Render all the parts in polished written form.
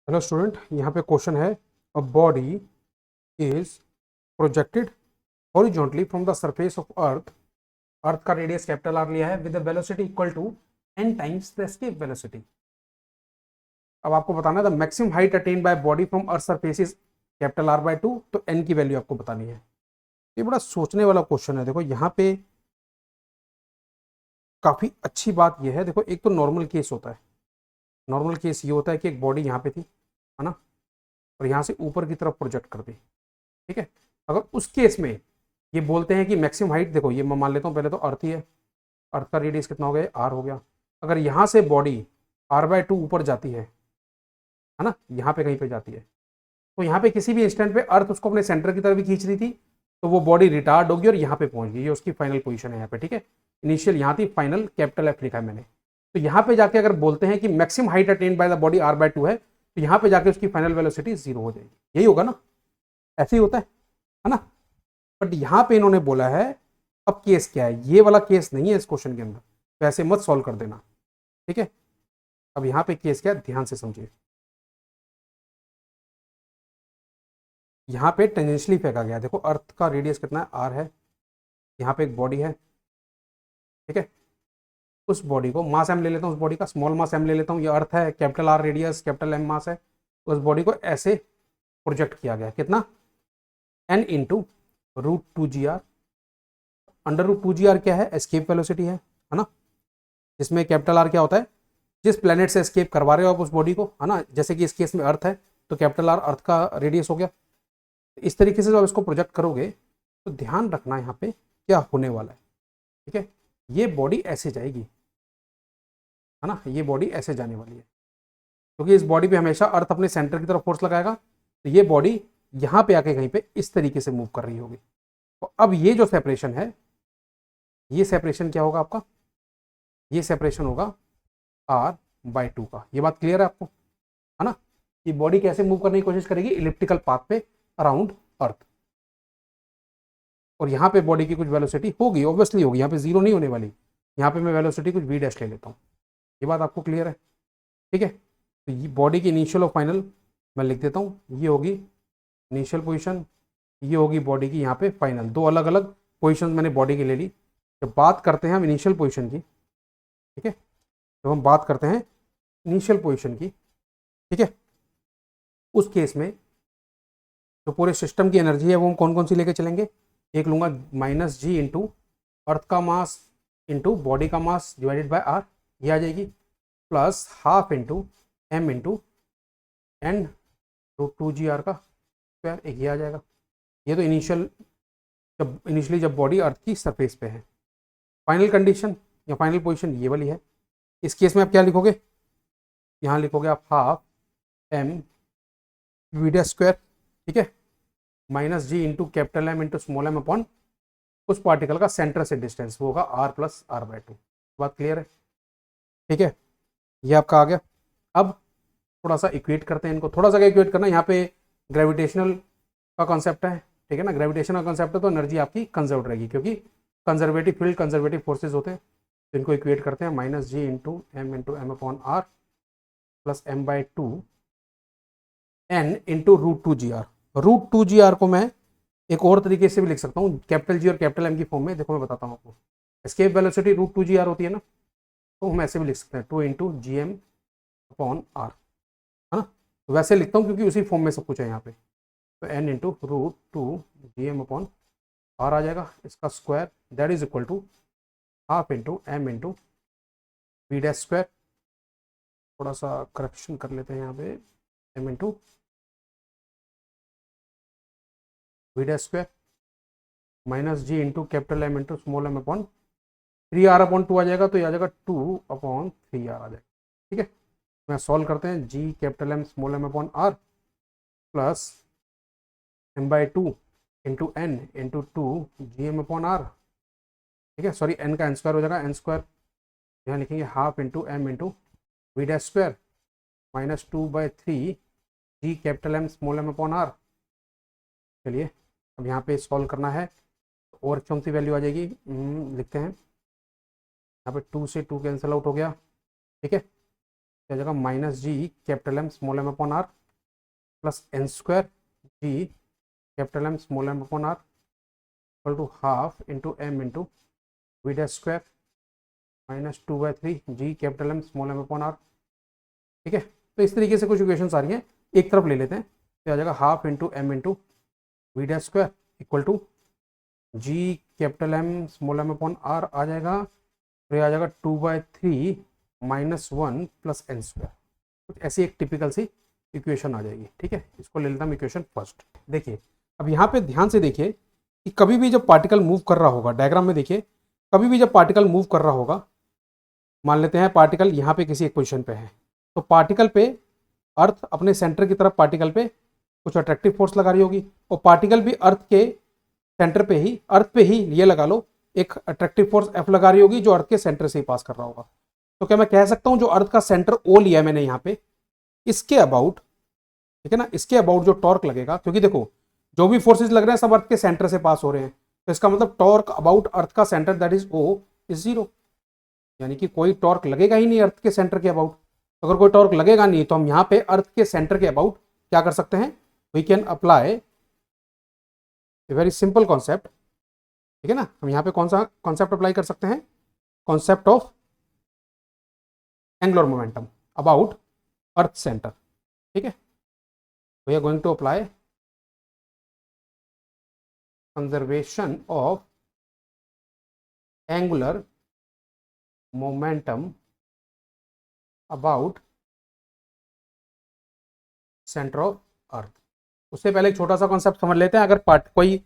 Hello student, यहाँ पे question है a body is projected horizontally from the surface of earth. Earth का radius capital R लिया है with velocity equal to n times the escape velocity. अब आपको बताना है the maximum height attain by body from earth surface is capital R by 2। तो n की value आपको बतानी है। ये बड़ा सोचने वाला क्वेश्चन है। देखो यहाँ पे काफी अच्छी बात यह है, देखो एक तो नॉर्मल केस होता है। नॉर्मल केस ये होता है कि एक बॉडी यहाँ पे थी, है ना, और यहाँ से ऊपर की तरफ प्रोजेक्ट कर दी। ठीक है, अगर उस केस में ये बोलते हैं कि मैक्सिमम हाइट, देखो ये मैं मान लेता हूँ पहले तो अर्थ ही है। अर्थ का रेडियस कितना हो गया, आर हो गया। अगर यहाँ से बॉडी r/2 ऊपर जाती है ना, यहाँ पे कहीं पे जाती है, तो यहाँ पे किसी भी इंस्टेंट पे अर्थ उसको अपने सेंटर की तरफ भी खींच रही थी, तो वो बॉडी रिटार्ड होगी और यहाँ पे पहुंच गई। ये उसकी फाइनल पोजीशन है यहाँ पे। ठीक है, इनिशियल यहाँ थी, फाइनल कैपिटल एफ लिखा है मैंने। तो यहाँ पे जाके अगर बोलते हैं कि maximum height attend by the body r/2 है, तो यहाँ पे जाके उसकी फाइनल वेलोसिटी 0 हो जाएगी। यही होगा ना, ऐसे ही होता है ना। बट यहाँ पे इन्होंने बोला है, अब केस क्या है, ये वाला केस नहीं है इस क्वेश्चन के अंदर, तो ऐसे मत सॉल्व कर देना। ठीक है, अब यहाँ पे केस क्या है, ध्यान से समझिए। यहाँ पे टेंजेंशियली फेंका गया। देखो अर्थ का रेडियस कितना है, आर है। यहाँ पे एक बॉडी है। ठीक है, उस बॉडी को मास एम ले लेता हूँ, उस बॉडी का स्मॉल मास एम ले लेता हूँ। ये अर्थ है, capital R radius, capital M mass है। उस बॉडी को ऐसे प्रोजेक्ट किया गया, कितना, n इंटू √2gr। √2gr क्या है, एस्केप वेलोसिटी है ना, जिसमें कैपिटल आर क्या होता है, जिस प्लेनेट से एस्केप करवा रहे हो आप उस बॉडी को, है ना। जैसे कि इस केस में अर्थ है, तो कैपिटल आर अर्थ का रेडियस हो गया। इस तरीके से जब इसको प्रोजेक्ट करोगे तो ध्यान रखना यहाँ पे क्या होने वाला है। ठीक है, ये बॉडी ऐसे जाएगी, है ना, ये बॉडी ऐसे जाने वाली है, क्योंकि इस बॉडी पे हमेशा अर्थ अपने सेंटर की तरफ फोर्स लगाएगा। तो ये बॉडी यहाँ पे आके कहीं पे इस तरीके से मूव कर रही होगी। तो अब ये जो सेपरेशन है, ये सेपरेशन क्या होगा आपका, ये सेपरेशन होगा r/2 का। ये बात क्लियर है आपको, है ना। ये बॉडी कैसे मूव करने की कोशिश करेगी, इलिप्टिकल पाथ पे अराउंड अर्थ। और यहाँ पे बॉडी की कुछ वेलोसिटी होगी, ऑब्वियसली होगी, यहाँ पे जीरो नहीं होने वाली। यहाँ पे मैं वेलोसिटी कुछ v डैश ले लेता हूँ। ये बात आपको क्लियर है। ठीक है, तो ये बॉडी की इनिशियल और फाइनल मैं लिख देता हूँ। ये होगी इनिशियल पोजीशन, ये होगी बॉडी की यहाँ पे फाइनल। दो अलग अलग पोजीशन मैंने बॉडी की ले ली। जब बात करते हैं हम इनिशियल पोजीशन की, ठीक है, जब हम बात करते हैं इनिशियल पोजीशन की, ठीक है, उस केस में जो पूरे सिस्टम की एनर्जी है वो हम कौन कौन सी लेके चलेंगे। एक लूंगा -g इंटू अर्थ का मास इंटू बॉडी का मास डिवाइडेड बाय r, ये आ जाएगी, plus half into m into n√2gr का स्क्वायर, एक ये आ जाएगा। ये तो इनिशियली जब बॉडी अर्थ की सरफेस पे है। फाइनल कंडीशन या फाइनल पोजीशन ये वाली है। इस केस में आप क्या लिखोगे, यहाँ लिखोगे आप हाफ m v स्क्वायर, ठीक है, -g into capital M into small m upon उस पार्टिकल का सेंटर से डिस्टेंस, वो होगा r + r/2। बात क्लियर है। ठीक है, ये आपका आ गया। अब थोड़ा सा इक्वेट करते हैं इनको, थोड़ा सा इक्वेट करना। यहाँ पे ग्रेविटेशनल का कॉन्सेप्ट है, ठीक है ना, ग्रेविटेशनल कॉन्सेप्ट है, तो एनर्जी आपकी कंजर्व रहेगी, क्योंकि कंजर्वेटिव फील्ड कंजर्वेटिव फोर्सेज होते हैं। तो इनको इक्वेट करते हैं, -g इंटू m अपॉन r plus m/2 n into √2gr। √2gr को मैं एक और तरीके से भी लिख सकता हूँ, कैपिटल G और कैपिटल M की फॉर्म में। देखो मैं बताता हूँ आपको, एस्केप वेलोसिटी √2gr होती है ना, तो हम ऐसे भी लिख सकते हैं 2 इंटू gm अपॉन r, है ना। तो वैसे लिखता हूँ क्योंकि उसी फॉर्म में सब कुछ है यहाँ पे। तो n into √2gm upon r आ जाएगा, इसका square, that is equal to half into m into v square. थोड़ा सा करेक्शन कर लेते हैं यहाँ पे, m into v square -g into capital M into small m upon 3r/2 आ जाएगा। तो ये आ जाएगा 2/3r आ जाएगा। ठीक है, मैं सॉल्व करते हैं, g कैपिटल M स्मॉल m अपॉन r plus m/2 into n into 2gm upon r। ठीक है, सॉरी n का n स्क्वायर हो जाएगा, n स्क्वायर यहाँ लिखेंगे half into m into v square -2/3 g कैपिटल M स्मॉल m अपॉन r। चलिए अब यहाँ पे सॉल्व करना है, और कौन सी वैल्यू आ जाएगी, लिखते हैं यहाँ पे 2 से 2 कैंसिल आउट हो गया। ठीक है, क्या जगह -g कैपिटल M स्मॉल m अपॉन r plus n square g capital M small M upon are equal to half into M into we dash square minus 2/3 g capital M small M upon r. ठीक है, तो इस तरीके से कुछ इक्वेशन आ रही हैं, एक तरफ ले लेते हैं, तो आ जाएगा half into M into we dash square equal to G capital M small M upon R आ जाएगा, तो ये आ जाएगा 2/3 माइनस 1 प्लस एन स्क्वायर। कुछ ऐसी एक टिपिकल सी इक्वेशन आ जाएगी। ठीक है, इसको ले लेता हूँ इक्वेशन फर्स्ट। देखिए अब यहाँ पे ध्यान से देखिए कि कभी भी जब पार्टिकल मूव कर रहा होगा, डायग्राम में देखिए, कभी भी जब पार्टिकल मूव कर रहा होगा, मान लेते हैं पार्टिकल यहाँ पे किसी एक पोजीशन पे है, तो पार्टिकल पे अर्थ अपने सेंटर की तरफ पार्टिकल पे कुछ अट्रैक्टिव फोर्स लगा रही होगी, और पार्टिकल भी अर्थ के सेंटर पे ही, अर्थ पे ही ये लगा लो, एक अट्रैक्टिव फोर्स एफ लगा रही होगी जो अर्थ के सेंटर से ही पास कर रहा होगा। तो क्या मैं कह सकता हूं जो अर्थ का सेंटर ओ लिया मैंने यहाँ पे, इसके अबाउट, ठीक है ना, इसके अबाउट जो टॉर्क लगेगा, क्योंकि देखो जो भी फोर्सेज लग रहे हैं सब अर्थ के सेंटर से पास हो रहे हैं, तो इसका मतलब टॉर्क अबाउट अर्थ का centre that is O is 0, यानी कि कोई टॉर्क लगेगा ही नहीं अर्थ के सेंटर के अबाउट। अगर कोई टॉर्क लगेगा नहीं तो हम यहाँ पे अर्थ के सेंटर के अबाउट क्या कर सकते हैं, we can apply a very simple concept. ठीक है ना, हम यहाँ पे कौन सा कॉन्सेप्ट अप्लाई कर सकते हैं, concept of angular momentum about earth centre. ठीक है, we are going to apply conservation of angular momentum about centre of earth. उससे पहले एक छोटा सा कॉन्सेप्ट समझ लेते हैं। अगर कोई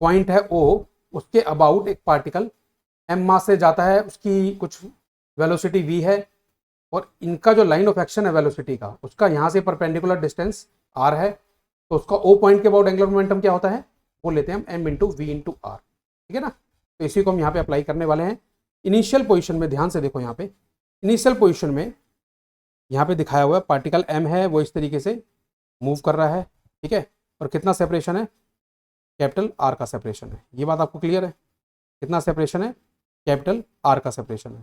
पॉइंट है ओ, उसके अबाउट एक पार्टिकल एम मास से जाता है, उसकी कुछ वेलोसिटी v है, और इनका जो लाइन ऑफ एक्शन है वेलोसिटी का, उसका यहाँ से परपेंडिकुलर डिस्टेंस r है, तो उसका ओ पॉइंट के अबाउट एंगुलर मोमेंटम क्या होता है, वो लेते हैं हम m इंटू वी इंटू आर। ठीक है ना, तो इसी को हम यहाँ पे अप्लाई करने वाले हैं। इनिशियल पोजिशन में ध्यान से देखो, यहाँ पे इनिशियल पोजिशन में यहाँ पे दिखाया हुआ है पार्टिकल m है, वो इस तरीके से मूव कर रहा है। ठीक है, और कितना सेपरेशन है, कैपिटल आर का सेपरेशन है। ये बात आपको क्लियर है, कितना सेपरेशन है, कैपिटल आर का सेपरेशन है।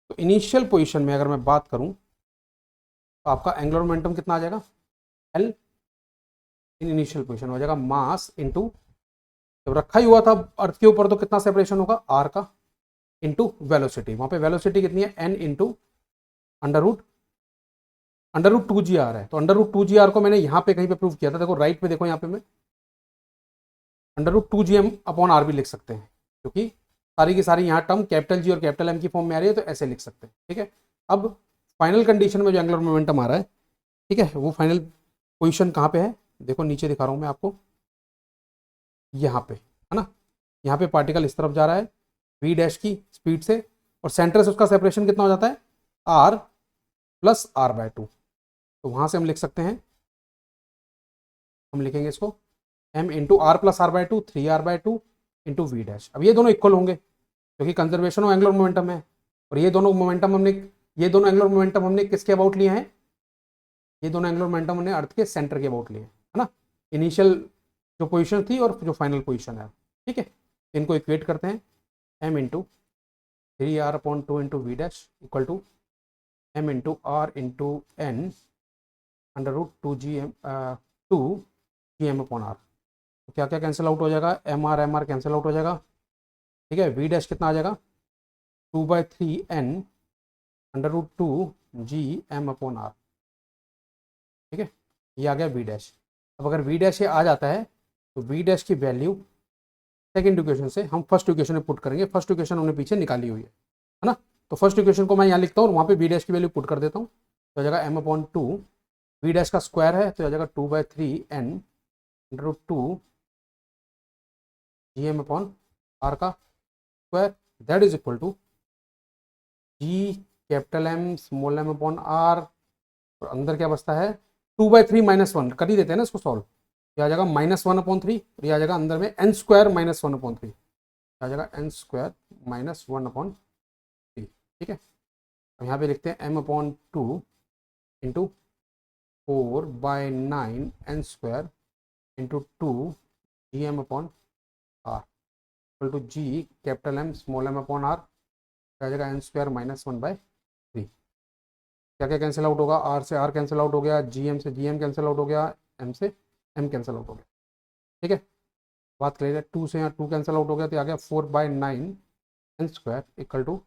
तो इनिशियल पोजीशन में अगर मैं बात करूं तो आपका एंगुलर मोमेंटम कितना आ जाएगा, एल इन इनिशियल पोजीशन हो जाएगा मास इंटू, जब रखा ही हुआ था अर्थ के ऊपर तो कितना सेपरेशन होगा, आर का, इंटू वेलोसिटी। वहां पे वेलोसिटी कितनी है, n into under root 2g r है। तो अंडर रूट 2g r को मैंने यहाँ पे कहीं पे प्रूव किया था, देखो राइट पे देखो, यहाँ पे मैं under root 2gm upon are भी लिख सकते हैं, क्योंकि सारी की सारी यहाँ टर्म कैपिटल जी और कैपिटल एम की फॉर्म में आ रही है, तो ऐसे लिख सकते हैं। ठीक है, अब फाइनल कंडीशन में जो एंगुलर मोमेंटम आ रहा है, ठीक है, वो फाइनल पोजीशन कहाँ पे है, देखो नीचे दिखा रहा हूँ मैं आपको, यहाँ पे है ना, यहाँ पे पार्टिकल इस तरफ जा रहा है v डैश की स्पीड से, और सेंटर से उसका सेपरेशन कितना हो जाता है, r प्लस r/2। तो वहाँ से हम लिख सकते हैं, हम लिखेंगे इसको m into r plus r/2, 3r/2 into we dash. अब ये दोनों इक्वल होंगे क्योंकि कंजर्वेशन ऑफ एंगुलर मोमेंटम है, और ये दोनों एंगुलर मोमेंटम हमने किसके अबाउट लिए हैं, ये दोनों एंगुलर मोमेंटम हमने अर्थ के सेंटर के अबाउट लिए हैं, है ना, इनिशियल जो पोजीशन थी और जो फाइनल पोजीशन है। ठीक है, इनको इक्वेट करते हैं, m into 3r/2 into we dash equal to m into r into n under root 2gm upon r. तो क्या क्या कैंसिल आउट हो जाएगा, एम आर कैंसिल आउट हो जाएगा। ठीक है, वी डैश कितना आ जाएगा, 2/3n under root 2gm upon r. ठीक है, ये आ गया वी डैश। अब अगर वी डैश ये आ जाता है तो वी डैश की वैल्यू सेकेंड इक्वेशन से हम फर्स्ट इक्वेशन में पुट करेंगे। फर्स्ट इक्वेशन हमने पीछे निकाली हुई है ना, तो फर्स्ट इक्वेशन को मैं यहाँ लिखता हूँ और वहाँ पे वी डैश की वैल्यू पुट कर देता हूँ, तो आ जाएगा m/2, वी डैश का स्क्वायर है तो आ जाएगा 2/3n under root 2gm upon R का square, that is equal to G capital M small M upon R, और अंदर क्या बचता है, 2/3 माइनस 1 कर ही देते हैं ना इसको सॉल्व, ये आ जाएगा -1/3, और ये आ जाएगा अंदर में n स्क्वायर -1/3, आ जाएगा n स्क्वायर -1/3। ठीक है, अब यहाँ पे लिखते हैं m/2 into 4/9 n square into 2gm upon are equal to G capital M small M upon R, आ जाएगा n स्क्वायर -1/3। क्या क्या कैंसिल आउट होगा, r से r कैंसिल आउट हो गया, gm से gm कैंसिल आउट हो गया, m से m कैंसिल आउट हो गया, ठीक है। बात करिए 2 से यहाँ 2 कैंसिल आउट हो गया, तो आ गया 4/9 n square equal to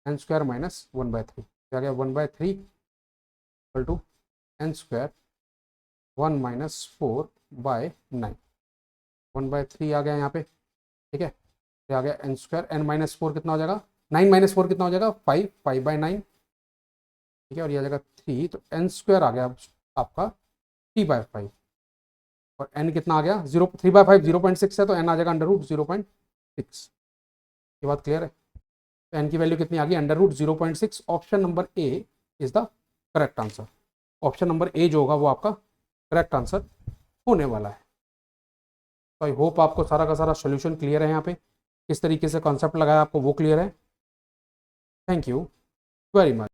n square minus 1/3, तो आ गया 1/3 equal to n square 1 minus 4/9, 1/3 आ गया यहाँ पे, ठीक है। ये आ गया n स्क्वायर, n माइनस 4 कितना हो जाएगा, 9 माइनस 4 कितना हो जाएगा 5, 5/9, ठीक है। और ये आ जाएगा 3, तो n स्क्वायर आ गया आपका 3/5, और n कितना आ गया 3/5 0.6 है, तो n आ जाएगा √0.6। ये बात क्लियर है। तो n की वैल्यू कितनी आ गई √0.6। Option number A is the correct answer. Option number A जो होगा वो आपका करेक्ट आंसर होने वाला है। तो आई होप आपको सारा का सारा सोल्यूशन क्लियर है, यहाँ पे किस तरीके से कॉन्सेप्ट लगाया आपको वो क्लियर है। Thank you very much.